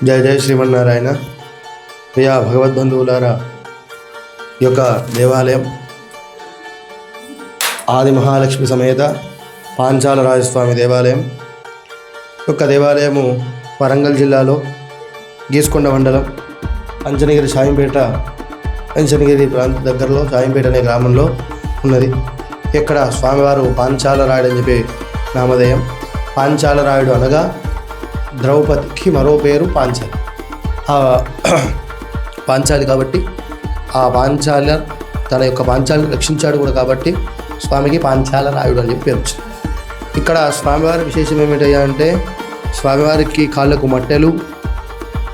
జయ జయ శ్రీమన్నారాయణ. ప్రియా భగవద్బంధువులారా, ఈ యొక్క దేవాలయం ఆది మహాలక్ష్మి సమేత పాంచాల రాజస్వామి దేవాలయం. ఈ యొక్క దేవాలయము వరంగల్ జిల్లాలో గీసుకొండ మండలం అంజనగిరి సాయంపేట అంజనగిరి ప్రాంత దగ్గరలో సాయంపేట అనే గ్రామంలో ఉన్నది. ఇక్కడ స్వామివారు పాంచాల రాయుడు అని చెప్పి నామధేయం. పాంచాల రాయుడు అనగా ద్రౌపదికి మరో పేరు పాంచాలి. పాంచాలి కాబట్టి ఆ పాంచాల తన యొక్క పాంచాలిని రక్షించాడు కూడా కాబట్టి స్వామికి పాంచాల రాయుడు అని చెప్పి పేరు వచ్చింది. ఇక్కడ స్వామివారి విశేషం ఏమిటయ్యా అంటే, స్వామివారికి కాళ్ళకు మట్టెలు,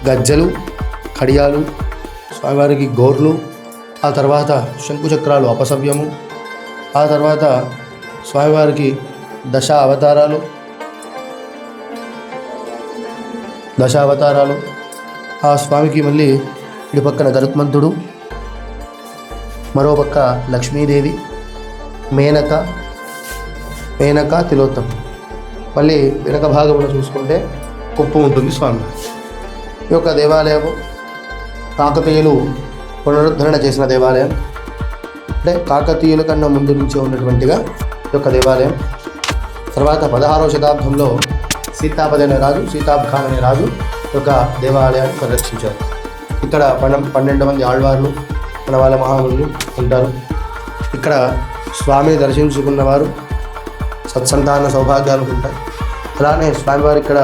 గజ్జలు, కడియాలు, స్వామివారికి గోర్లు, ఆ తర్వాత శంకుచక్రాలు అపసవ్యము, ఆ తర్వాత స్వామివారికి దశ అవతారాలు, ఆ స్వామికి మళ్ళీ ఇటు పక్కన గరుత్మంతుడు, మరో పక్క లక్ష్మీదేవి, మేనక తిలోత్తమ. మళ్ళీ వెనక భాగంలో చూసుకుంటే కుప్పు ఉంటుంది స్వామి. ఈ యొక్క దేవాలయము కాకతీయులు పునరుద్ధరణ చేసిన దేవాలయం. అంటే కాకతీయుల కన్నా ముందు నుంచే ఉన్నటువంటిగా ఈ యొక్క దేవాలయం. తర్వాత 16వ శతాబ్దంలో సీతాపతి అనే రాజు, సీతాబ్ ఖాన్ అనే రాజు యొక్క దేవాలయాన్ని పరిరక్షించారు. ఇక్కడ 12 మంది ఆళ్వార్లు, వాళ్ళ మహామునులు ఉంటారు. ఇక్కడ స్వామిని దర్శించుకున్న వారు సత్సంతాన సౌభాగ్యాలు ఉంటాయి. అలానే స్వామివారు ఇక్కడ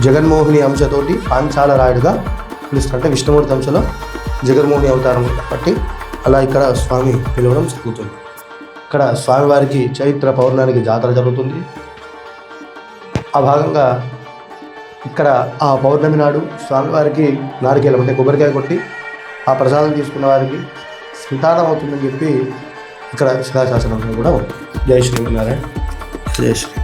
జగన్మోహిని అంశతోటి పాంచాల రాయుడుగా పిలుస్తారు. అంటే విష్ణుమూర్తి అంశలో జగన్మోహిని అవతారం కాబట్టి అలా ఇక్కడ స్వామి పిలవడం జరుగుతుంది. ఇక్కడ స్వామివారికి చైత్ర పౌర్ణానికి జాతర జరుగుతుంది. ఆ భాగంగా ఇక్కడ ఆ పౌర్ణమి నాడు స్వామివారికి నారికేలం అంటే కొబ్బరికాయ కొట్టి ఆ ప్రసాదం తీసుకున్న వారికి సంతానం అవుతుందని చెప్పి ఇక్కడ శిలాశాసనం కూడా ఉంది. జై శ్రీమన్నారాయణ. జై శ్రీ.